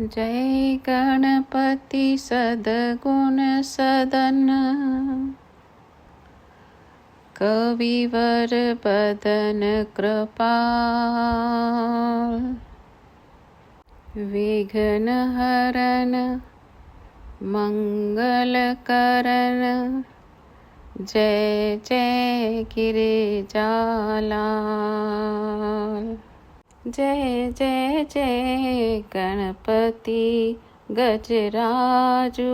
जय गणपति सद्गुण सदन, कविवर बदन कृपाल। विघ्न हरन मंगल करन, जय जय गिरिजालाल। जय जय जय गणपति गजराजू,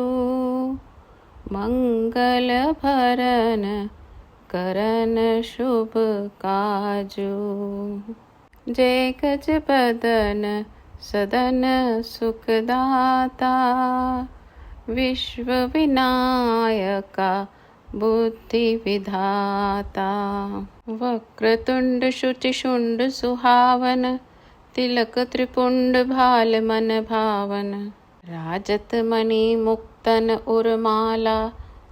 मंगल भरन करन शुभ काजू। जय गज बदन सदन सुखदाता, विश्व विनायका बुद्धि विधाता। वक्रतुंड शुचिशुंड सुहावन, तिलक त्रिपुंड भाल मन भावन। राजत मणि मुक्तन उर्माला,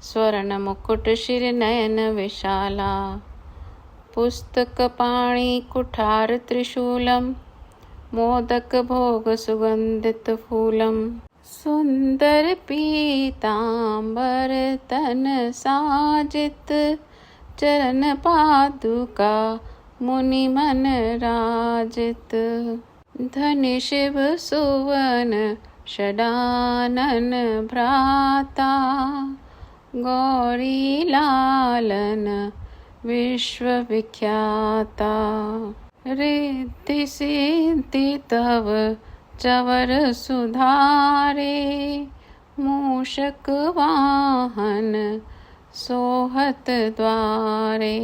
स्वर्ण मुकुट शिर नयन विशाला। पुस्तक पाणि कुठार त्रिशूलम, मोदक भोग सुगंधित फूलम। सुंदर पीतांबर तन साजित, चरण पादुका मुनि मन राजित। धनि शिव सुवन षडानन भ्राता, गौरी लालन विश्व विख्याता। रिद्धि सिद्धि तव चवर सुधारे, मूषक वाहन सोहत द्वारे।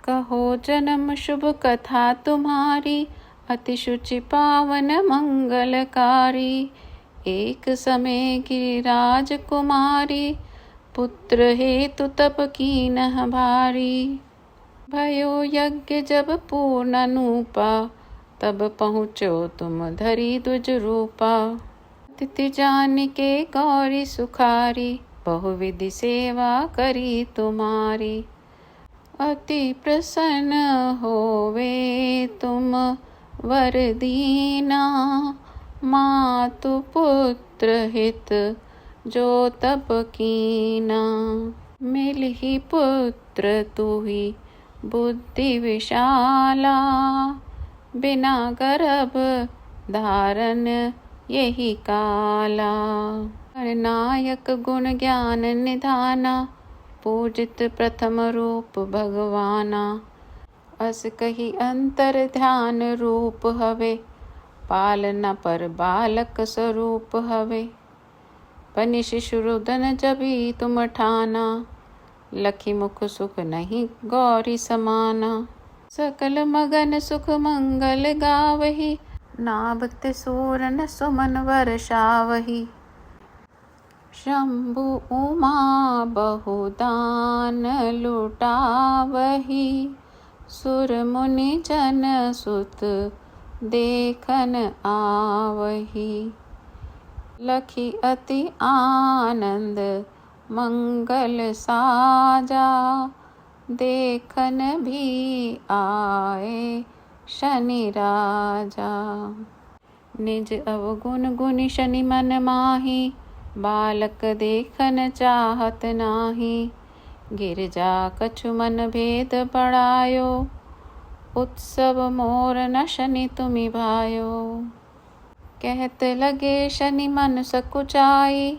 कहो जन्म शुभ कथा तुम्हारी, अति शुचि पावन मंगलकारी। एक समय गिरिराज कुमारी, पुत्र हेतु तप कीन्ह भारी। भयो यज्ञ जब पूर्ण अनुपा, तब पहुँचो तुम धरी द्विज रूपा। तिथि जान के गौरी सुखारी, बहुविधि सेवा करी तुम्हारी। अति प्रसन्न होवे तुम वर दीना, मातु पुत्र हित जो तप कीना। मिलहि पुत्र तुहि बुद्धि विशाला, बिना गर्भ धारण यही काला। नायक गुण ज्ञान निधाना, पूजित प्रथम रूप भगवाना। अस कही अंतर ध्यान रूप हवे, पालना पर बालक स्वरूप हवे। पनि शिशु रुदन जभी तुम ठाना, लखी मुख सुख नहीं गौरी समाना। सकल मगन सुख मंगल गावही, नाभ त्रिशूलन सुमन वर्षावही। शंभु उमा बहुदान लुटावही, सुर मुनि जन सुत देखन आवही। लखी अति आनंद मंगल साजा, देखन भी आए शनि राजा। निज अवगुण गुनि शनि मन माही, बालक देखन चाहत नाही। गिरजा कछु मन भेद बढ़ायो, उत्सव मोर न शनि तुमि भायो। कहत लगे शनि मन सकुचाई,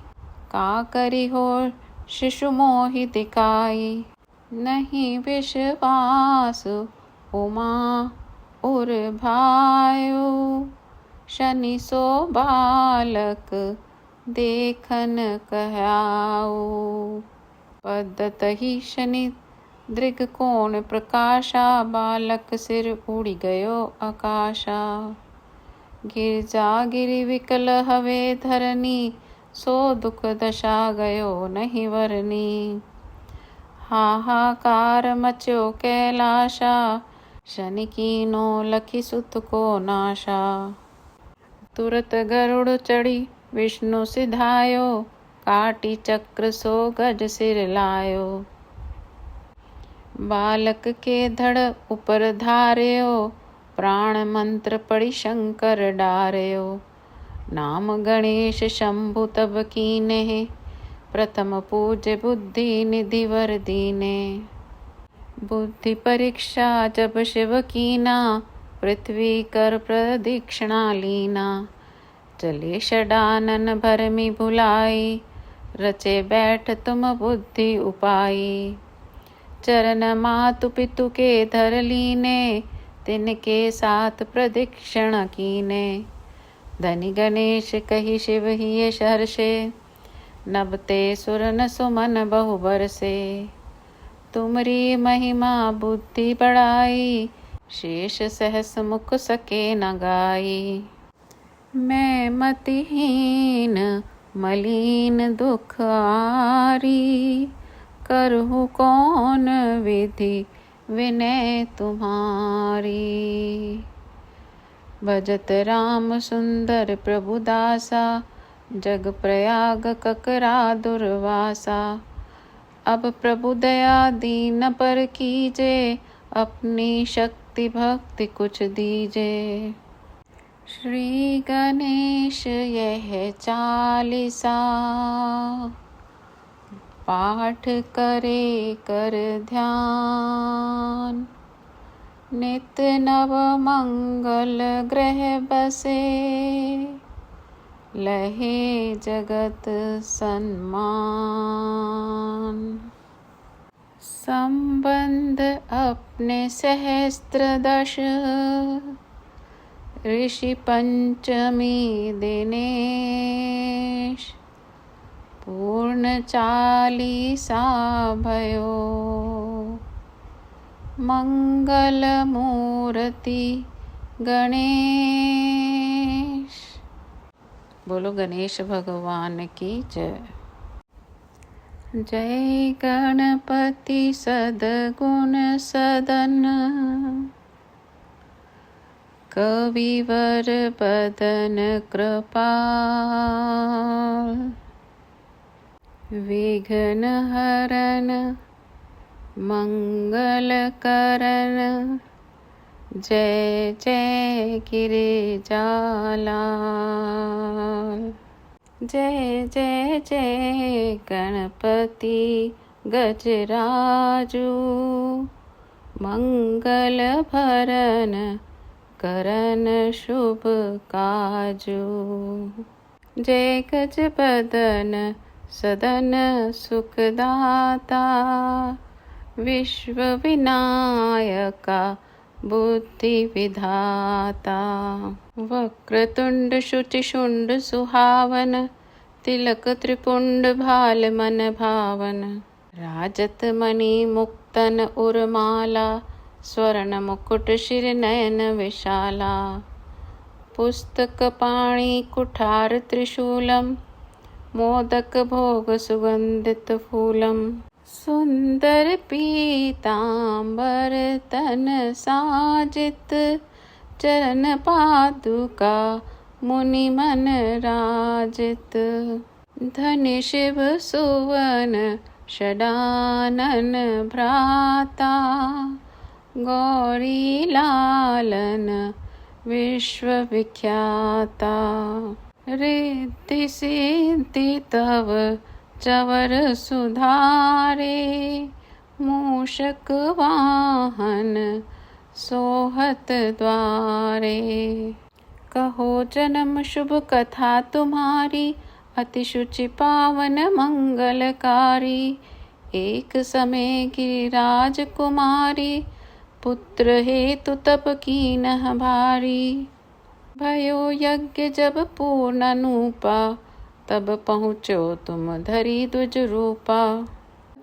का करी हो शिशु मोहि दिखाई। नहीं विश्वास उमा उर भायो, शनि सो बालक देखन कहाओ। पदत ही शनि दृग कोण प्रकाशा, बालक सिर उड़ गयो आकाशा। गिरजा गिरि विकल हवे धरनी, सो दुख दशा गयो नहीं वरनी। हाहाकार मच्यो कैलाशा, शनि कीनो लखी सुत को नाशा। तुरत गरुड़ चढ़ी विष्णु सिधायो, काटी चक्र सो गज सिर लायो। बालक के धड़ ऊपर धार्यो, प्राण मंत्र पढ़ी शंकर डार्यो। नाम गणेश शंभु तब कीने, प्रथम पूज्य बुद्धि निधि वर दीने। बुद्धि परीक्षा जब शिव कीना, पृथ्वी कर प्रदक्षिणा लीना। चले षडानन भरमि भुलाई, रचे बैठ तुम बुद्धि उपाई। चरण मातु पितु के धर लीने, तिनके साथ प्रदक्षिण कीने। धनि गणेश कहि शिव हिय हर्षे, नभते सुरन सुमन बहु बरसे। तुमरी महिमा बुद्धि बढ़ाई, शेष सहस मुख सके न गाई। मैं मतिहीन मलिन दुख आरी, करहु कौन विधि विनय तुम्हारी। भजत राम सुंदर प्रभु दासा, जग प्रयाग ककरा दुर्वासा। अब प्रभु दया दीन पर कीजे, अपनी शक्ति भक्ति कुछ दीजे। श्री गणेश यह चालीसा, पाठ करे कर ध्यान। नित नव मंगल ग्रह बसे, लहे जगत सन्मान। संबंध अपने सहस्त्र दश, ऋषि पंचमी दिनेश। पूर्ण चालीसा भयो, मंगल मूर्ति गणेश। बोलो गणेश भगवान की जय। जय गणपति सद्गुण सदन, कविवर बदन कृपाल। विघ्न हरन मंगल करन, जय जय गिरिजालाल। जय जय जय गणपति गजराजू, मंगल भरन करन शुभ काजू। जय गज बदन सदन सुखदाता, विश्व विनायका बुद्धि विधाता। वक्रतुंड शुचि शुंड सुहावन, तिलक त्रिपुंड भाल मन भावन। राजत मणि मुक्तन उर्माला, स्वर्ण मुकुट शिर नयन विशाला। पुस्तक पाणि कुठार त्रिशूलम, मोदक भोग सुगंधित फूलम। सुंदर पीतांबर तन साजित, चरण पादुका मुनि मन राजित। धनि शिव सुवन षडानन भ्राता, गौरी लालन विश्व विख्याता। रिद्धि सिद्धि तव चवर सुधारे, मूषक वाहन सोहत द्वारे। कहो जन्म शुभ कथा तुम्हारी, अति शुचि पावन मंगलकारी। एक समय गिरिराज कुमारी, पुत्र हेतु तप कीन्ह भारी। भयो यज्ञ जब पूर्ण अनूपा, तब पहुँचो तुम धरी द्विज रूपा।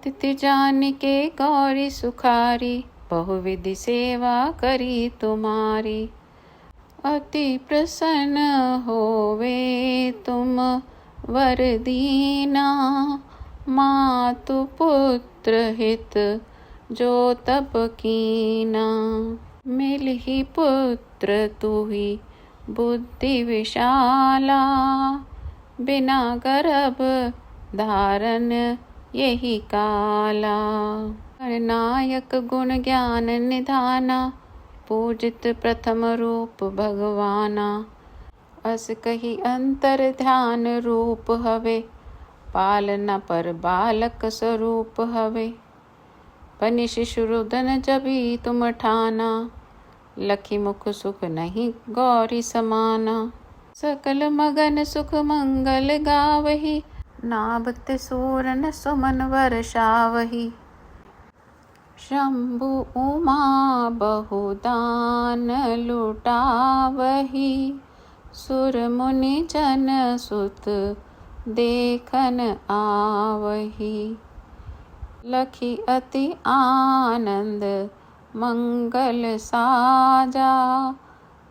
तिथि जान के गौरी सुखारी, बहुविधि सेवा करी तुम्हारी। अति प्रसन्न होवे तुम वर दीना, मातु पुत्र हित जो तप कीना। मिलहि पुत्र तुहि बुद्धि विशाला, बिना गर्भ धारण यही काला। नायक गुण ज्ञान निधाना, पूजित प्रथम रूप भगवाना। अस कही अंतर ध्यान रूप हवे, पालना पर बालक स्वरूप हवे। बनि शिशु रुदन जबी तुम ठाना, लखी मुख सुख नहीं गौरी समाना। सकल मगन सुख मंगल गावही, नाभते सूरन सुमन वर्षावही। शंभु उमा बहुदान लुटावही, सुर मुनि जन सुत देखन आवही। लखी अति आनंद मंगल साजा,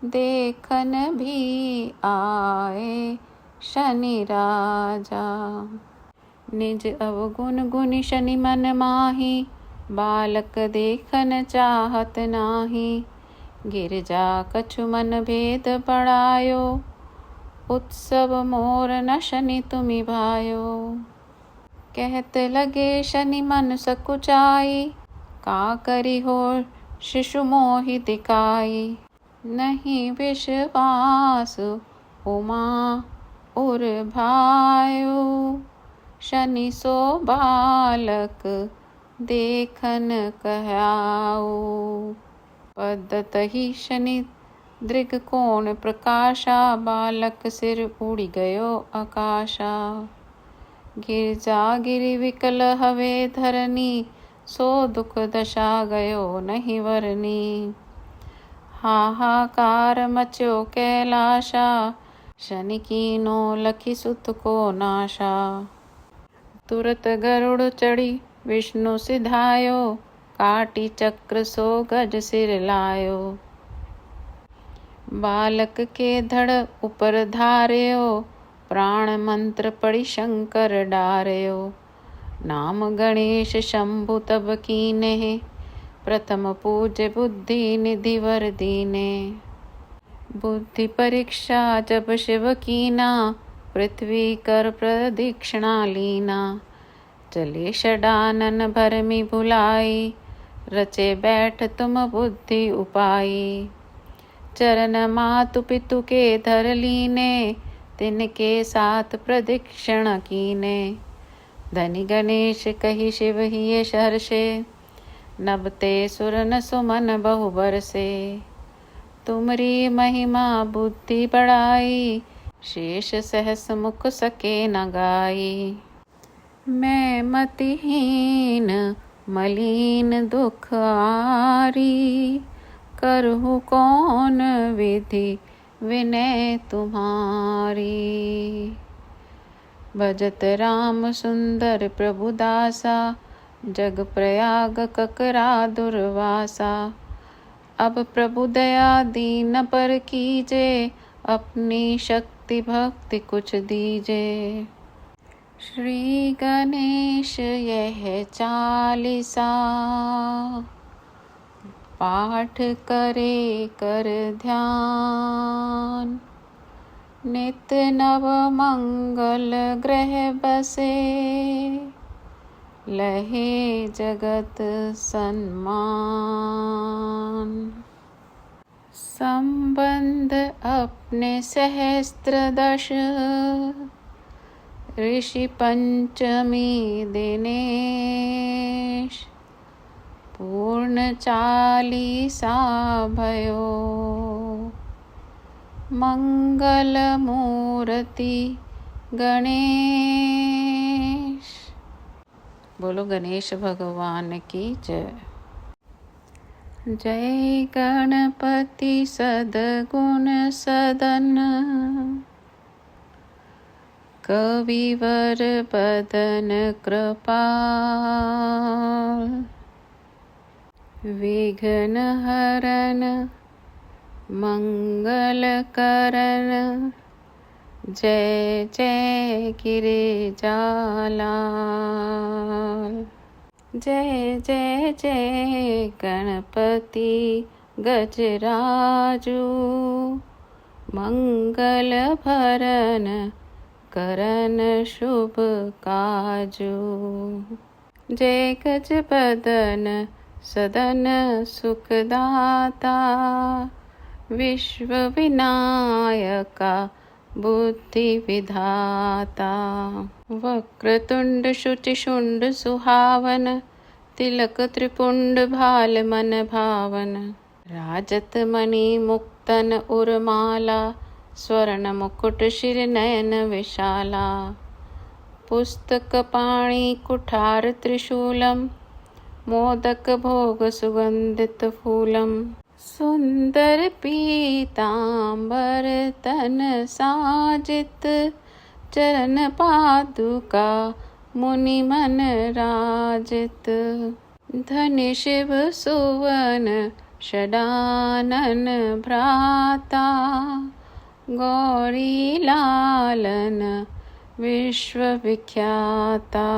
देखन भी आए शनि राजा। निज अवगुण गुनि शनि मन माही, बालक देखन चाहत नाही। गिरजा कछु मन भेद बढ़ायो, उत्सव मोर न शनि तुमि भायो। कहत लगे शनि मन सकुचाई, का करी हो शिशु मोहि दिखाई। नहीं विश्वास उमा उर भायो, शनि सो बालक देखन कहाओ। पदतहि शनि दृग कोण प्रकाशा, बालक सिर उड़ी गयो आकाशा। गिरजा गिरि विकल हवे धरनी, सो दुख दशा गयो नहीं वरनी। हाहाकार मच्यो कैलाशा, शनि कीनो लखी सुत को नाशा। तुरत गरुड़ चढ़ी विष्णु सिधायो, काटी चक्र सो गज सिर लायो। बालक के धड़ ऊपर धार्यो, प्राण मंत्र पढ़ी शंकर डार्यो। नाम गणेश शंभु तब कीने, प्रथम पूज्य बुद्धि निधि वर दीने। बुद्धि परीक्षा जब शिव कीना, पृथ्वी कर प्रदक्षिणा लीना। चले षडानन भरमि भुलाई, रचे बैठ तुम बुद्धि उपाई। चरण मातु पितु के धर लीने, तिनके साथ प्रदक्षिण कीने। धनि गणेश कही शिव हिय सहर्षे, नभते सुरन सुमन बहु बरसे। तुमरी महिमा बुद्धि बढ़ाई, शेष सहस मुख सके न गाई। मैं मतिहीन मलिन दुख आरी, करहु कौन विधि विनय तुम्हारी। भजत राम सुंदर प्रभु दासा, जग प्रयाग ककरा दुर्वासा। अब प्रभु दया दीन पर कीजे, अपनी शक्ति भक्ति कुछ दीजे। श्री गणेश यह चालीसा, पाठ करे कर ध्यान। नित नव मंगल ग्रह बसे, लहे जगत सन्मान। संबंध अपने सहस्त्र दश, ऋषि पंचमी दिनेश। पूर्ण चालीसा भयो, मंगल मूर्ति गणेश। बोलो गणेश भगवान की जय। जय गणपति सद्गुण सदन, कविवर बदन कृपाल। विघ्न हरन मंगल करन, जय जय गिरिजालाल। जय जय जय गणपति गजराजू, मंगल भरन करन शुभ काजू। जय गज बदन सदन सुखदाता, विश्व विनायका बुद्धि विधाता। वक्रतुंड शुचिशुंड सुहावन, तिलक त्रिपुंड भाल मन भावन। राजत मणि मुक्तन उर्माला, स्वर्ण मुकुट शिर नयन विशाला। पुस्तक पाणि कुठार त्रिशूलम, मोदक भोग सुगंधित फूलम। सुंदर पीतांबर तन साजित, चरण पादुका मुनि मन राजित। धनि शिव सुवन षडानन भ्राता, गौरी लालन विश्व विख्याता।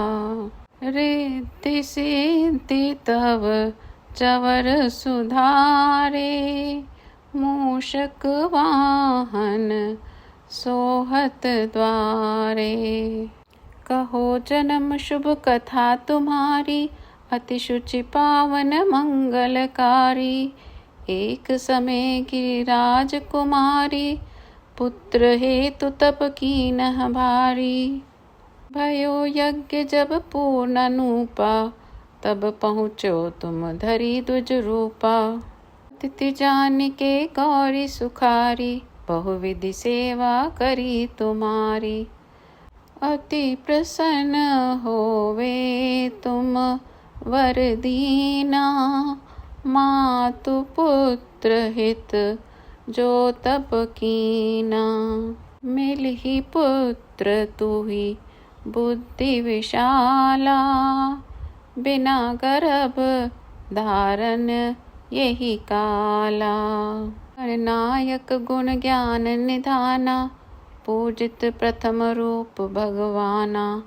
रिद्धि सिद्धि तव चवर सुधारे, मूषक वाहन सोहत द्वारे। कहो जन्म शुभ कथा तुम्हारी, अति शुचि पावन मंगलकारी। एक समय गिरिराज कुमारी, पुत्र हेतु तप कीन्ह भारी। भयो यज्ञ जब पूर्ण अनूपा, तब पहुँचो तुम धरी द्विज रूपा। तिथि जानिके गौरी सुखारी, बहुविधि सेवा करी तुम्हारी। अति प्रसन्न होवे तुम वर दीना, मातु पुत्र हित जो तप कीना। मिलहि पुत्र तुहि बुद्धि विशाला, बिना गर्भ धारण यही काला। गणनायक गुण ज्ञान निधाना, पूजित प्रथम रूप भगवाना।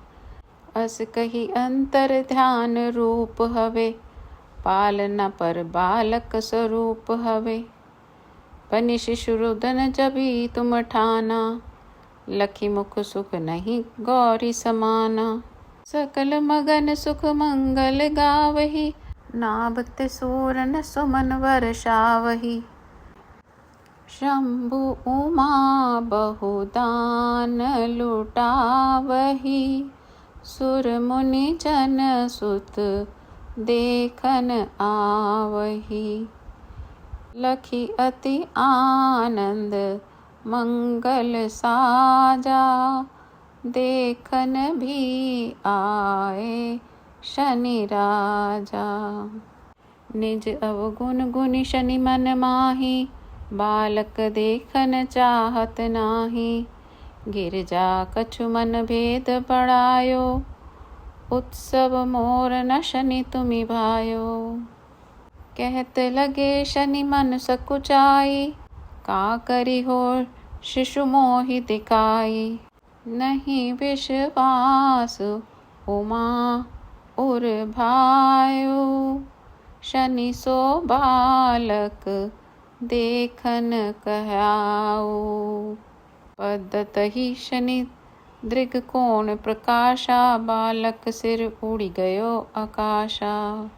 अस कही अंतर ध्यान रूप हवे, पालना पर बालक स्वरूप हवे। बनि शिशु रुदन जभी तुम ठाना, लखी मुख सुख नहीं गौरी समाना। सकल मगन सुख मंगल गावही, नाभ सूरन सुमन वर्षावही। शंभु उमा बहुदान लुटावही, सुर मुनि जन सुत देखन आवही। लखी अति आनंद मंगल साजा, देखन भी आए शनि राजा। निज अवगुण गुनि शनि मन माही, बालक देखन चाहत नाही। गिरजा कछु मन भेद बढ़ायो, उत्सव मोर न शनि तुमि भायो। कहत लगे शनि मन सकुचाई, का करी हो शिशु मोहि दिखाई। नहीं विश्वास उमा उर भायो, शनि सो बालक देखन कहाओ। पद्धतहि शनि दृग कोण प्रकाशा, बालक सिर उड़ी गयो आकाशा।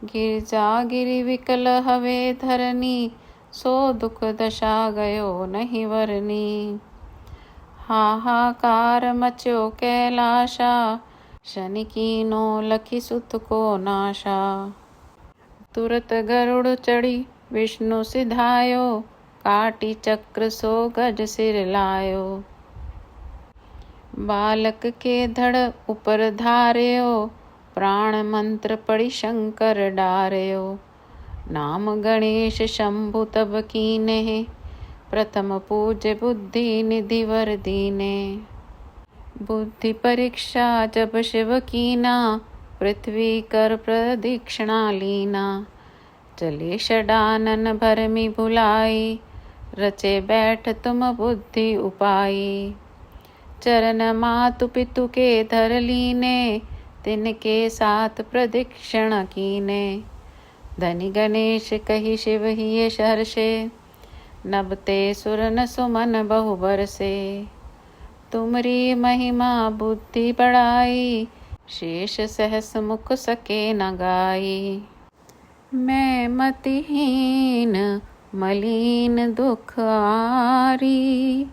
गिरजा गिरि विकल हवे धरनी, सो दुख दशा गयो नहीं वरनी। हाहाकार मच्यो कैलाशा, शनि कीनो लखी सुत को नाशा। तुरत गरुड़ चढ़ी विष्णु सिधायो, काटी चक्र सो गज सिर लायो। बालक के धड़ ऊपर धार्यो, प्राण मंत्र पढ़ि शंकर डार्यो। नाम गणेश शंभु तब कीन्हे, प्रथम पूज्य बुद्धि निधि वर दीने। बुद्धि परीक्षा जब शिव कीना, पृथ्वी कर प्रदक्षिणा लीना। चले षडानन भरमि भुलाई, रचे बैठ तुम बुद्धि उपाई। चरण मातु पितु के धर लीने, तिनके साथ प्रदक्षिण कीने। धनि गणेश कही शिव हिय हर्षे, नभते सुरन सुमन बहु बरसे। तुमरी महिमा बुद्धि बढ़ाई, शेष सहस मुख सके न गाई। मैं मतिहीन मलिन दुख आरी,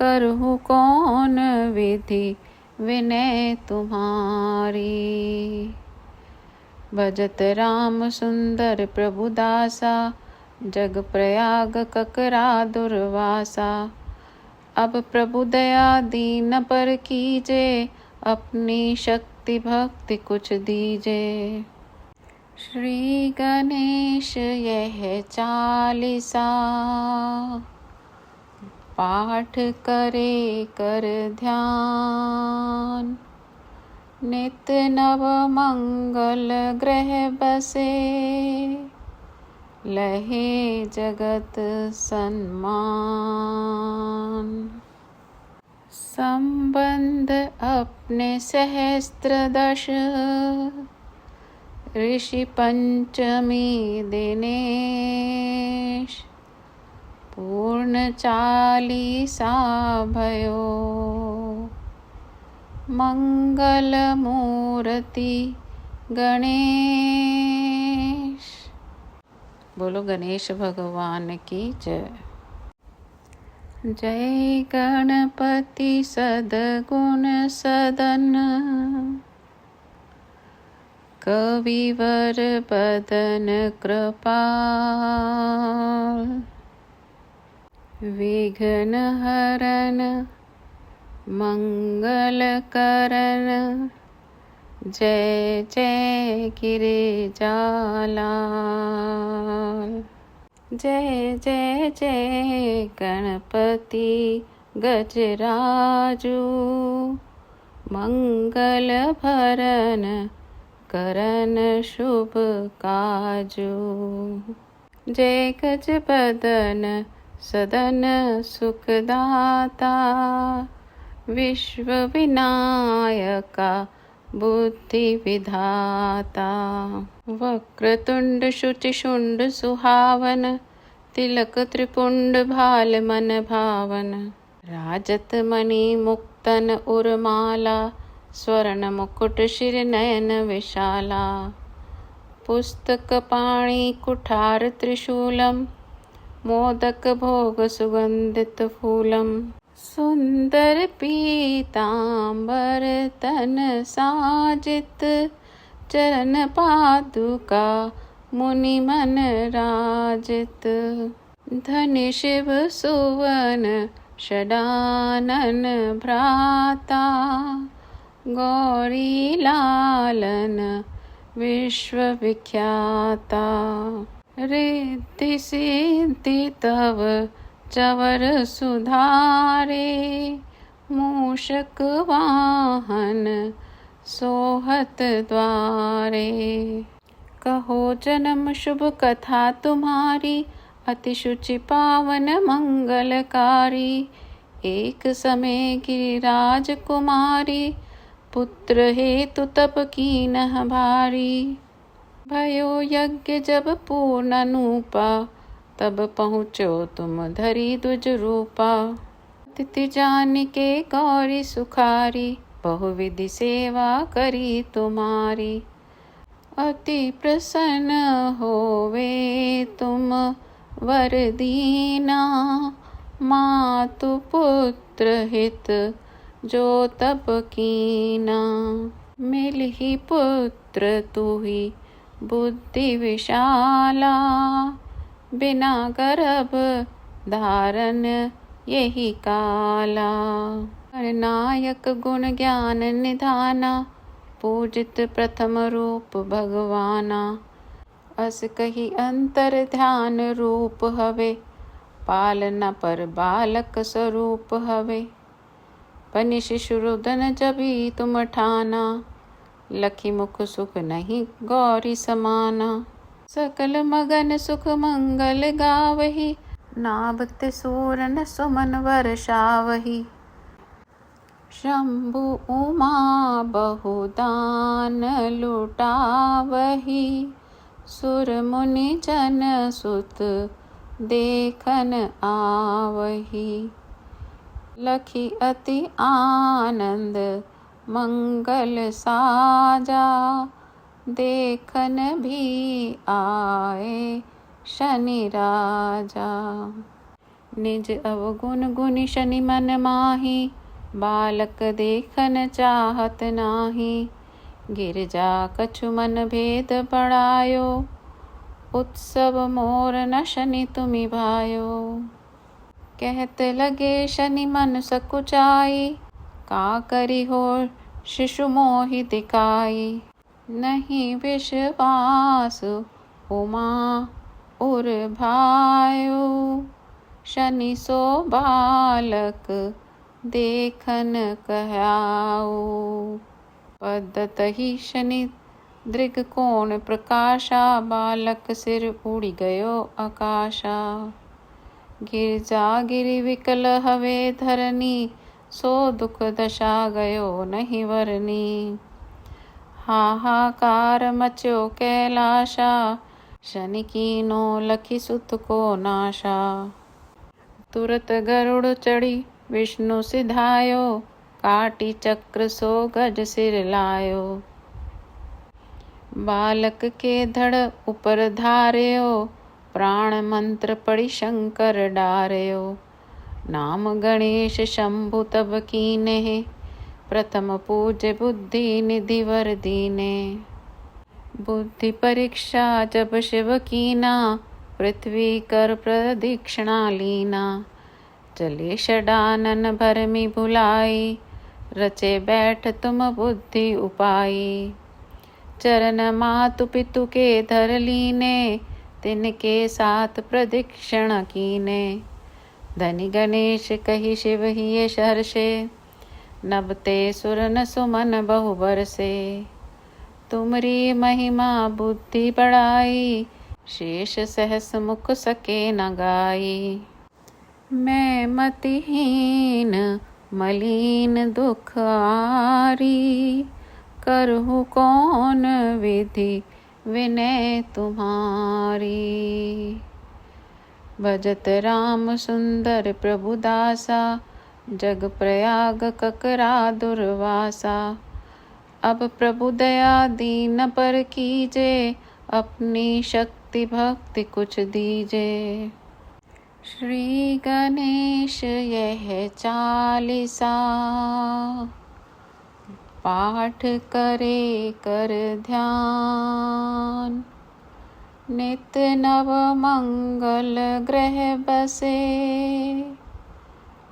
करहु कौन विधि विनय तुम्हारी। भजत राम सुंदर प्रभु दासा, जग प्रयाग ककरा दुर्वासा। अब प्रभु दया दीन पर कीजे, अपनी शक्ति भक्ति कुछ दीजे। श्री गणेश यह चालीसा, पाठ करे कर ध्यान। नित नव मंगल ग्रह बसे, लहे जगत सन्मान। संबंध अपने सहस्त्रदश, ऋषि पंचमी दिनेश। पूर्ण चालीसा भयो, मंगल मूर्ति गणेश। बोलो गणेश भगवान की जय। जय गणपति सद्गुण सदन, कविवर बदन कृपाल। विघ्न हरन मंगल करन, जय जय गिरिजालाल। जय जय जय गणपति गजराजू, मंगल भरन करन शुभ काजू। जय गज बदन सदन सुखदाता, विश्व विनायका बुद्धि विधाता। वक्रतुंड शुचि शुंड सुहावन, तिलक त्रिपुंड भाल मन भावन। राजत मणि मुक्तन उर्माला, स्वर्ण मुकुट शिर नयन विशाला। पुस्तक पाणि कुठार त्रिशूलम, मोदक भोग सुगंधित फूलम। सुंदर पीतांबर तन साजित, चरण पादुका मुनि मन राजित। धनि शिव सुवन षडानन भ्राता, गौरी लालन विश्व विख्याता। रिद्धि सिद्धि तव चवर सुधारे, मूषक वाहन सोहत द्वारे। कहो जन्म शुभ कथा तुम्हारी, अति शुचि पावन मंगलकारी। एक समय गिरिराज कुमारी, पुत्र हेतु तप कीन्ह भारी। भयो यज्ञ जब पूर्ण अनुपा, तब पहुँचो तुम धरी द्विज रूपा। तिथि जान के गौरी सुखारी, बहुविधि सेवा करी तुम्हारी। अति प्रसन्न होवे तुम वर दीना, मातु पुत्र हित जो तप कीना। मिलहि पुत्र तुहि बुद्धि विशाला, बिना गर्भ धारण यही काला। नायक गुण ज्ञान निधाना, पूजित प्रथम रूप भगवाना। अस कही अंतर ध्यान रूप हवे, पालना पर बालक स्वरूप हवे। पनि शिशु रुदन जभी तुम ठाना, लखी मुख सुख नहीं गौरी समाना। सकल मगन सुख मंगल गावही, नाभ त्रिशूलन सुमन वर्षावही। शंभु उमा बहुदान लुटावही, सुर मुनि जन सुत देखन आवही। लखी अति आनंद मंगल साजा, देखन भी आए शनि राजा। निज अवगुण गुनि शनि मन माही, बालक देखन चाहत नाही। गिरजा कछु मन भेद बढ़ायो, उत्सव मोर न शनि तुमि भायो। कहत लगे शनि मन सकुचाई, का करी हो शिशु मोहि दिखाई। नहीं विश्वास उमा उर भायो, शनि सो बालक देखन कहाओ। पदतहि शनि दृग कोण प्रकाशा, बालक सिर उड़ गयो आकाशा। गिरजा गिरि विकल हवे धरनी, सो दुख दशा गयो नहीं वरनी। हाहाकार मच्यो कैलाशा, शनि कीनो लखि सुत को नाशा। तुरत गरुड़ चढ़ी विष्णु सिधायो, काटी चक्र सो गज सिर लायो। बालक के धड़ ऊपर धार्यो, प्राण मंत्र पढ़ि शंकर डार्यो। नाम गणेश शंभु तब कीन्हे, प्रथम पूज्य बुद्धि निधि वर दीने। बुद्धि परीक्षा जब शिव कीना, पृथ्वी कर प्रदक्षिणा लीना। चले षडानन भरमि भुलाई, रचे बैठ तुम बुद्धि उपाई। चरण मातु पितु के धर लीने, तिनके साथ प्रदक्षिण कीने। धनि गणेश कहि शिव हिये हर्षे, नभते सुरन सुमन बहु बरसे। तुमरी महिमा बुद्धि बढ़ाई, शेष सहस मुख सके न गाई। मैं मतिहीन मलिन दुख आरी, करहु कौन विधि विनय तुम्हारी। भजत राम सुंदर प्रभु दासा, जग प्रयाग ककरा दुर्वासा। अब प्रभु दया दीन पर कीजे, अपनी शक्ति भक्ति कुछ दीजे। श्री गणेश यह चालीसा, पाठ करे कर ध्यान। नित नव मंगल ग्रह बसे,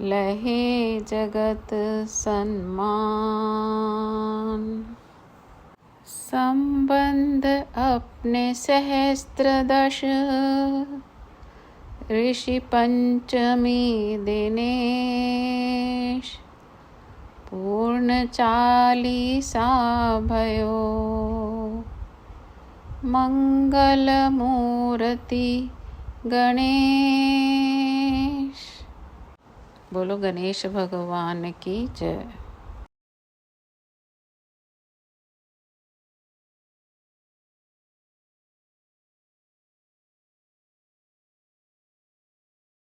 लहे जगत सन्मान। संबंध अपने सहस्त्र दश, ऋषि पंचमी दिनेश। पूर्ण चालीसा भयो, मंगल मूर्ति गणेश। बोलो गणेश भगवान की जय।